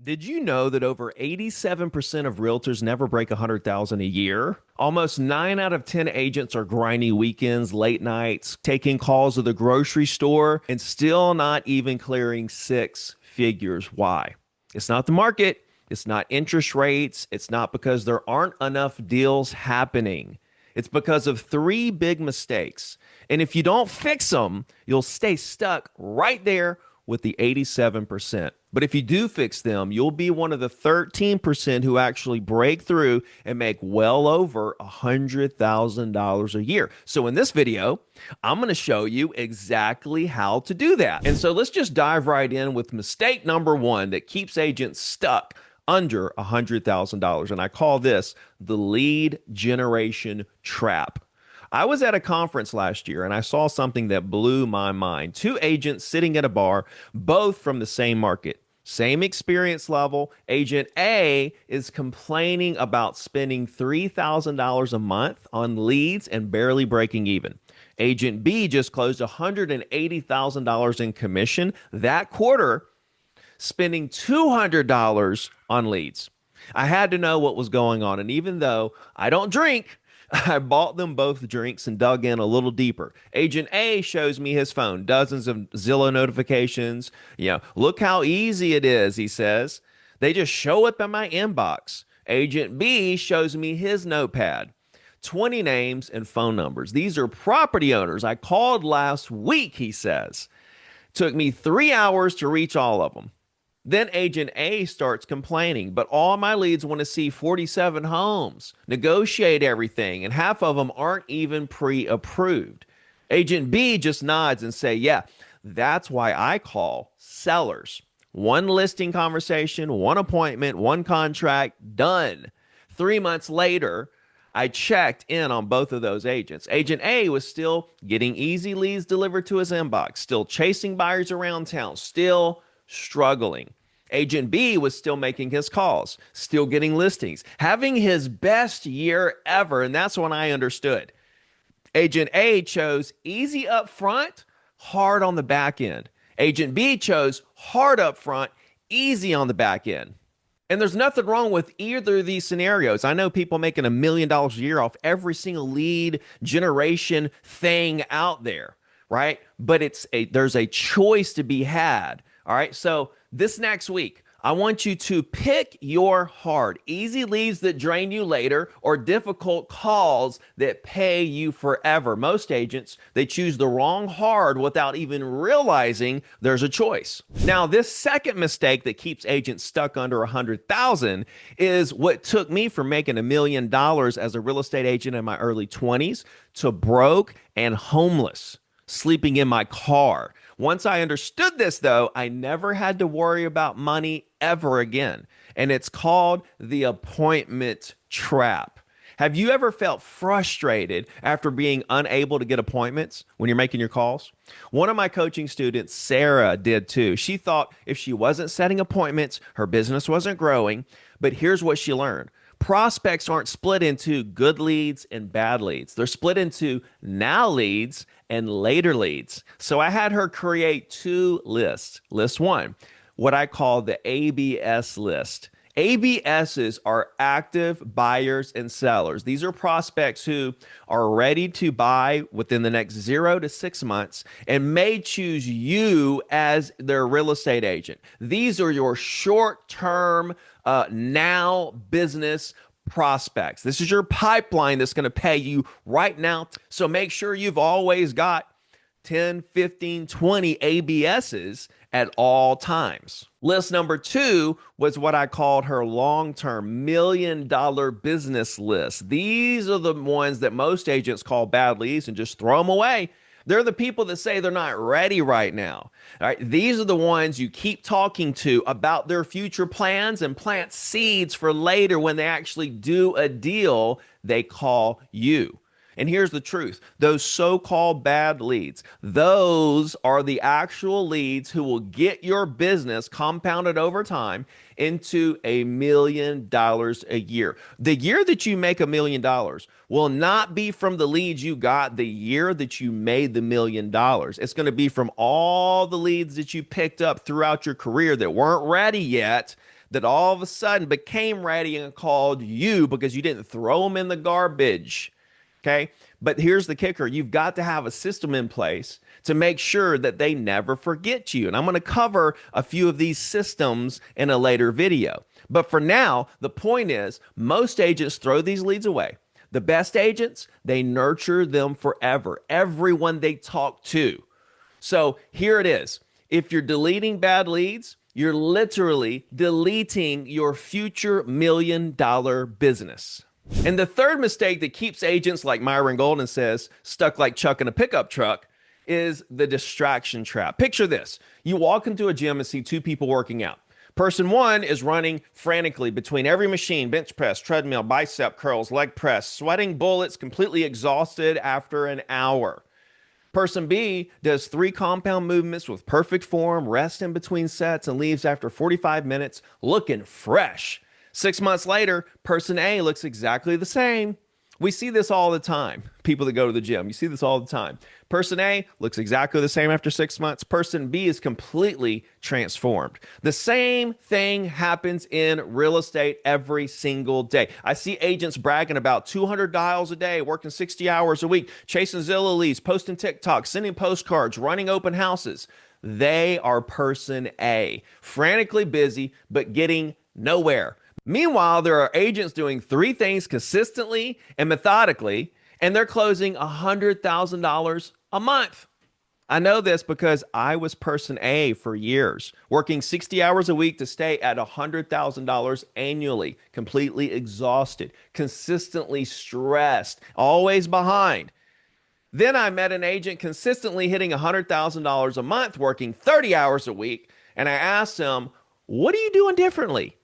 Did you know that over 87% of realtors never break 100,000 a year? Almost 9 out of 10 agents are grinding weekends, late nights, taking calls at the grocery store, and still not even clearing six figures. Why? It's not the market, it's not interest rates, it's not because there aren't enough deals happening. It's because of three big mistakes. And if you don't fix them, you'll stay stuck right there with the 87%. But if you do fix them, you'll be one of the 13% who actually break through and make well over $100,000 a year. So in this video, I'm going to show you exactly how to do that. And so let's just dive right in with mistake number one that keeps agents stuck under $100,000. And I call this the lead generation trap. I was at a conference last year and I saw something that blew my mind. Two agents sitting at a bar, both from the same market, same experience level. Agent A is complaining about spending $3,000 a month on leads and barely breaking even. Agent B just closed $180,000 in commission that quarter, spending $200 on leads. I had to know what was going on. And even though I don't drink, I bought them both drinks and dug in a little deeper. Agent A shows me his phone, dozens of Zillow notifications. Look how easy it is, he says. They just show up in my inbox. Agent B shows me his notepad, 20 names and phone numbers. These are property owners I called last week, he says. Took me 3 hours to reach all of them. Then Agent A starts complaining, but all my leads want to see 47 homes, negotiate everything, and half of them aren't even pre-approved. Agent B just nods and say, yeah, that's why I call sellers. One listing conversation, one appointment, one contract, done. 3 months later, I checked in on both of those agents. Agent A was still getting easy leads delivered to his inbox, still chasing buyers around town, still struggling. Agent B was still making his calls, still getting listings, having his best year ever. And that's when I understood. Agent A chose easy up front, hard on the back end. Agent B chose hard up front, easy on the back end. And there's nothing wrong with either of these scenarios. I know people making $1 million a year off every single lead generation thing out there, right? But there's a choice to be had. All right. So this next week, I want you to pick your hard, easy leads that drain you later or difficult calls that pay you forever. Most agents, they choose the wrong hard without even realizing there's a choice. Now, this second mistake that keeps agents stuck under 100,000 is what took me from making $1 million as a real estate agent in my early 20s to broke and homeless, sleeping in my car. Once I understood this, though, I never had to worry about money ever again. And it's called the appointment trap. Have you ever felt frustrated after being unable to get appointments when you're making your calls? One of my coaching students, Sarah, did too. She thought if she wasn't setting appointments, her business wasn't growing. But here's what she learned. Prospects aren't split into good leads and bad leads. They're split into now leads and later leads. So I had her create two lists. List one, what I call the ABS list. ABSs are active buyers and sellers. These are prospects who are ready to buy within the next 0 to 6 months and may choose you as their real estate agent. These are your short-term, now business prospects. This is your pipeline that's going to pay you right now. So make sure you've always got 10, 15, 20 ABSs at all times. List number two was what I called her long-term $1 million business list. These are the ones that most agents call bad leads and just throw them away. They're the people that say they're not ready right now. All right, these are the ones you keep talking to about their future plans and plant seeds for later when they actually do a deal they call you. And here's the truth. Those so-called bad leads, those are the actual leads who will get your business compounded over time into $1 million a year. The year that you make $1 million will not be from the leads you got the year that you made the $1 million. It's going to be from all the leads that you picked up throughout your career that weren't ready yet, that all of a sudden became ready and called you because you didn't throw them in the garbage. Okay. But here's the kicker: you've got to have a system in place to make sure that they never forget you. And I'm going to cover a few of these systems in a later video. But for now, the point is most agents throw these leads away. The best agents, they nurture them forever, everyone they talk to. So here it is. If you're deleting bad leads, you're literally deleting your future $1,000,000 business. And the third mistake that keeps agents, like Myron Golden says, stuck like Chuck in a pickup truck is the distraction trap. Picture this. You walk into a gym and see two people working out. Person one is running frantically between every machine: bench press, treadmill, bicep curls, leg press, sweating bullets, completely exhausted after an hour. Person B does 3 compound movements with perfect form, rests in between sets, and leaves after 45 minutes looking fresh. 6 months later, person A looks exactly the same. We see this all the time. People that go to the gym, you see this all the time. Person A looks exactly the same after 6 months. Person B is completely transformed. The same thing happens in real estate every single day. I see agents bragging about 200 dials a day, working 60 hours a week, chasing Zillow leads, posting TikTok, sending postcards, running open houses. They are person A, frantically busy, but getting nowhere. Meanwhile, there are agents doing 3 things consistently and methodically, and they're closing $100,000 a month. I know this because I was person A for years, working 60 hours a week to stay at $100,000 annually, completely exhausted, consistently stressed, always behind. Then I met an agent consistently hitting $100,000 a month, working 30 hours a week, and I asked him, "What are you doing differently?"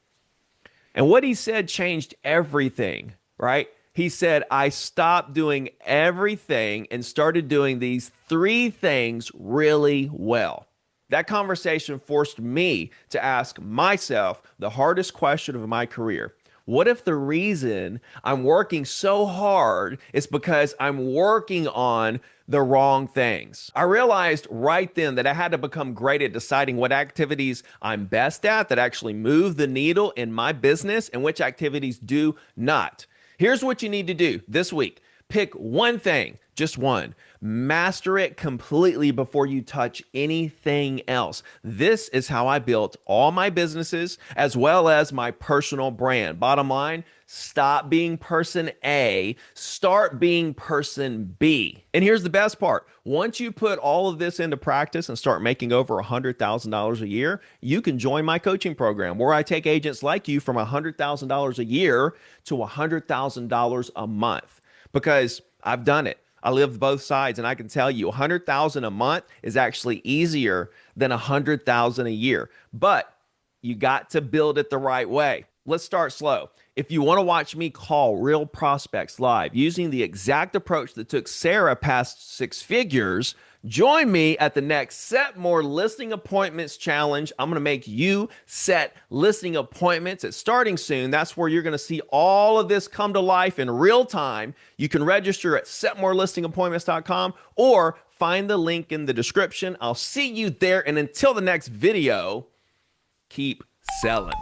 And what he said changed everything, right? He said, "I stopped doing everything and started doing these 3 things really well." That conversation forced me to ask myself the hardest question of my career. What if the reason I'm working so hard is because I'm working on the wrong things? I realized right then that I had to become great at deciding what activities I'm best at that actually move the needle in my business and which activities do not. Here's what you need to do this week. Pick one thing, just one. Master it completely before you touch anything else. This is how I built all my businesses as well as my personal brand. Bottom line, stop being person A, start being person B. And here's the best part. Once you put all of this into practice and start making over $100,000 a year, you can join my coaching program where I take agents like you from $100,000 a year to $100,000 a month, because I've done it. I lived both sides, and I can tell you $100,000 a month is actually easier than $100,000 a year. But you got to build it the right way. Let's start slow. If you want to watch me call real prospects live using the exact approach that took Sarah past 6 figures, join me at the next Set More Listing Appointments Challenge. I'm going to make you set listing appointments. It's starting soon. That's where you're going to see all of this come to life in real time. You can register at setmorelistingappointments.com or find the link in the description. I'll see you there. And until the next video, keep selling.